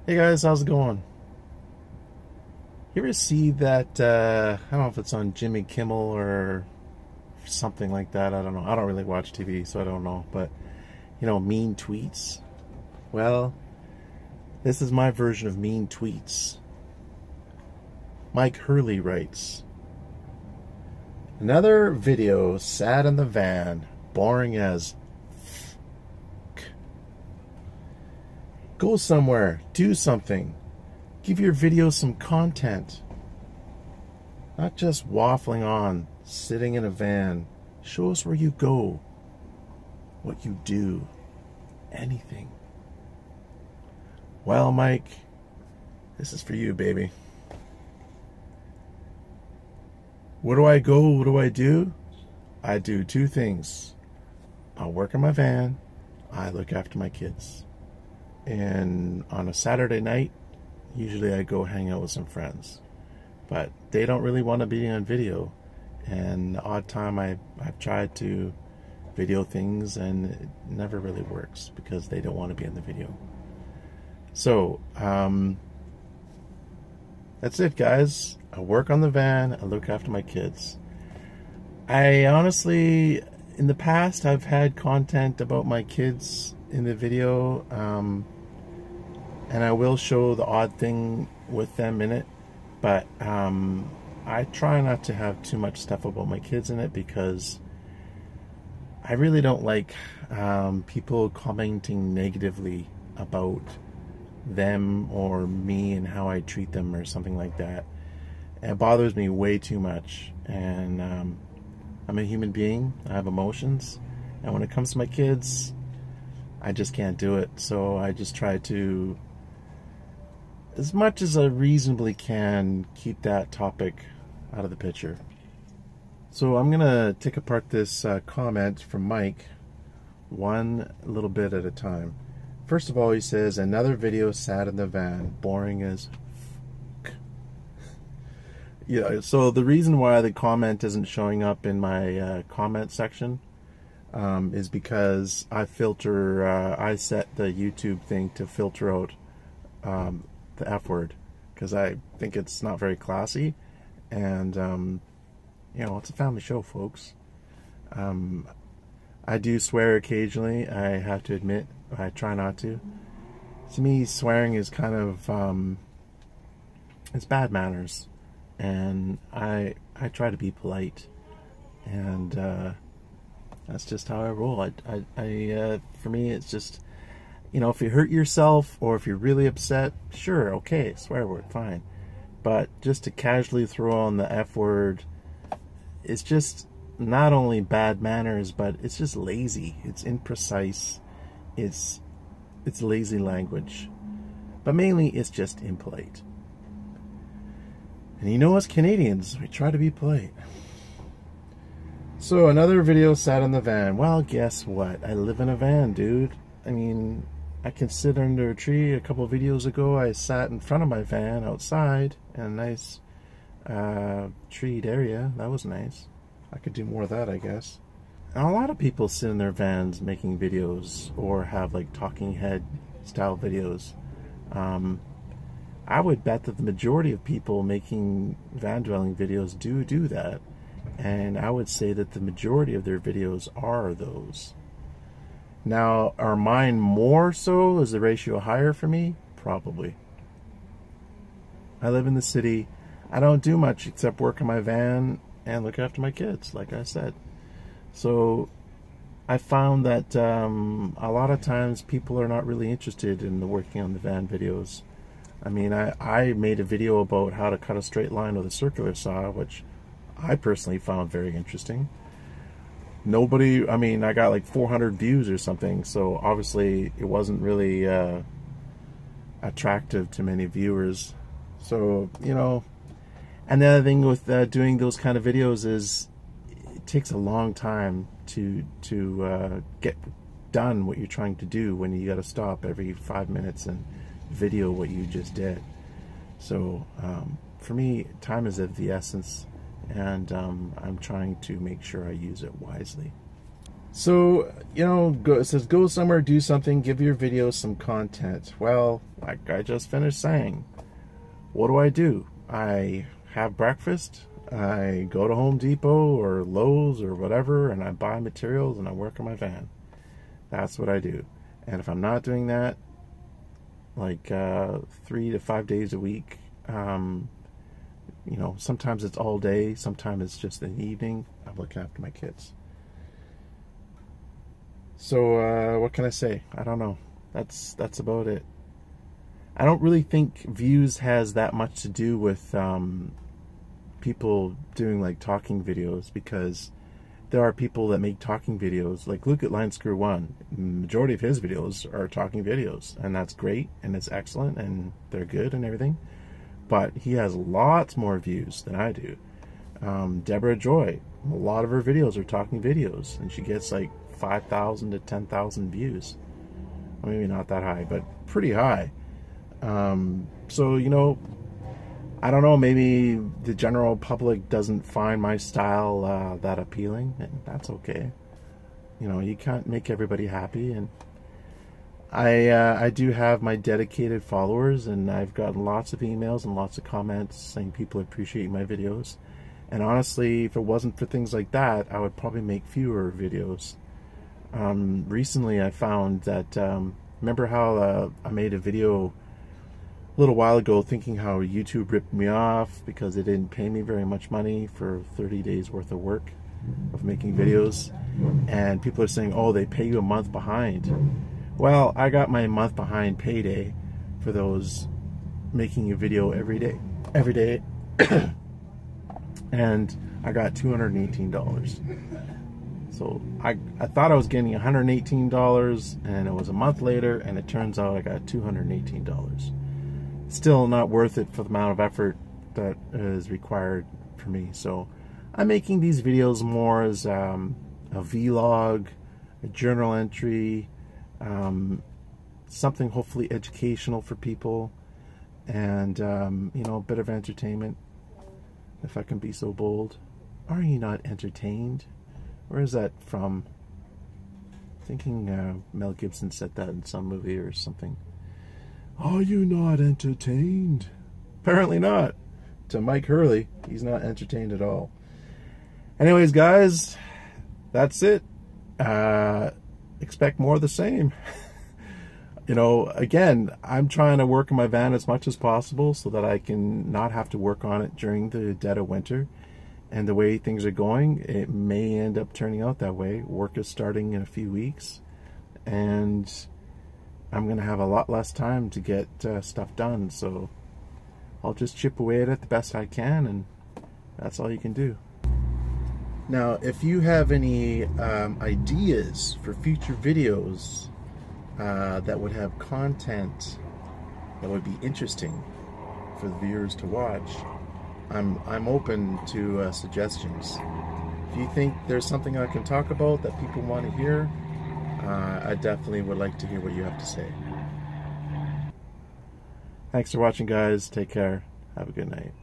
Hey guys, how's it going? You ever see that, I don't know if it's on Jimmy Kimmel or something like that, I don't know. I don't really watch TV, so I don't know. But, mean tweets. Well, this is my version of mean tweets. Mike Hurley writes, another video sat in the van, boring as f***. Go somewhere, do something. Give your video some content. Not just waffling on, sitting in a van. Show us where you go, what you do, anything. Well, Mike, this is for you, baby. Where do I go? What do I do? I do two things. I work in my van. I look after my kids. And on a Saturday night, usually I go hang out with some friends. But they don't really want to be on video. And the odd time I've tried to video things and it never really works because they don't want to be in the video. So, that's it, guys. I work on the van. I look after my kids. I honestly, in the past, I've had content about my kids in the video. And I will show the odd thing with them in it. But I try not to have too much stuff about my kids in it because I really don't like people commenting negatively about them or me and how I treat them or something like that. It bothers me way too much. And I'm a human being. I have emotions. And when it comes to my kids, I just can't do it. So I just try to, as much as I reasonably can, keep that topic out of the picture. So I'm gonna take apart this comment from Mike one little bit at a time. First of all, he says, another video sat in the van, boring as f***. Yeah, so the reason why the comment isn't showing up in my comment section is because I filter, I set the YouTube thing to filter out the F word, because I think it's not very classy, and it's a family show, folks. I do swear occasionally, I have to admit. I try not to. To me, swearing is kind of it's bad manners, and I try to be polite, and that's just how I roll. For me, it's just, if you hurt yourself or if you're really upset, sure, okay, swear word, fine. But just to casually throw on the F word, it's just not only bad manners, but it's just lazy. It's imprecise. It's lazy language. But mainly, it's just impolite. And us Canadians, we try to be polite. So another video sat in the van. Well, guess what? I live in a van, dude. I mean, I can sit under a tree. A couple of videos ago, I sat in front of my van outside in a nice treed area. That was nice. I could do more of that, I guess. And a lot of people sit in their vans making videos or have like talking head style videos. I would bet that the majority of people making van dwelling videos do that. And I would say that the majority of their videos are those. Now, are mine more so? Is the ratio higher for me? Probably. I live in the city. I don't do much except work in my van and look after my kids, like I said. So I found that a lot of times people are not really interested in the working on the van videos. I mean, I made a video about how to cut a straight line with a circular saw, which I personally found very interesting. Nobody, I mean, I got like 400 views or something, so obviously it wasn't really attractive to many viewers. So, and the other thing with doing those kind of videos is it takes a long time to get done what you're trying to do when you got to stop every 5 minutes and video what you just did. So for me, time is of the essence, and I'm trying to make sure I use it wisely. So, you know, it says go somewhere, do something, give your video some content. Well, like I just finished saying, what do? I have breakfast, I go to Home Depot or Lowe's or whatever, and I buy materials and I work on my van. That's what I do. And if I'm not doing that, like 3 to 5 days a week, you know, sometimes it's all day, sometimes it's just in the evening, I'm looking after my kids. So what can I say? I don't know. That's about it. I don't really think views has that much to do with people doing like talking videos, because there are people that make talking videos. Like look at Line Screw One. The majority of his videos are talking videos, and that's great and it's excellent and they're good and everything. But he has lots more views than I do. Deborah Joy, a lot of her videos are talking videos, and she gets like 5,000 to 10,000 views. Well, maybe not that high, but pretty high. So, you know, I don't know, maybe the general public doesn't find my style that appealing, and that's okay. You know, you can't make everybody happy, and I do have my dedicated followers, and I've gotten lots of emails and lots of comments saying people appreciate my videos. And honestly, if it wasn't for things like that, I would probably make fewer videos. Recently I found that, remember how I made a video a little while ago thinking how YouTube ripped me off because they didn't pay me very much money for 30 days worth of work of making videos, and people are saying, oh, they pay you a month behind. Well, I got my month behind payday for those making a video every day and I got $218. So I thought I was getting $118, and it was a month later, and it turns out I got $218. Still not worth it for the amount of effort that is required for me. So I'm making these videos more as a vlog, a journal entry, something hopefully educational for people, and you know, a bit of entertainment, if I can be so bold. Are you not entertained? Where is that from? Thinking Mel Gibson said that in some movie or something. Are you not entertained? Apparently not. To Mike Hurley, he's not entertained at all. Anyways, guys, that's it. Expect more of the same. You know, again, I'm trying to work on my van as much as possible so that I can not have to work on it during the dead of winter. And the way things are going, it may end up turning out that way. Work is starting in a few weeks, and I'm going to have a lot less time to get stuff done. So I'll just chip away at it the best I can, and that's all you can do. Now, if you have any ideas for future videos that would have content that would be interesting for the viewers to watch, I'm open to suggestions. If you think there's something I can talk about that people want to hear, I definitely would like to hear what you have to say. Thanks for watching, guys. Take care. Have a good night.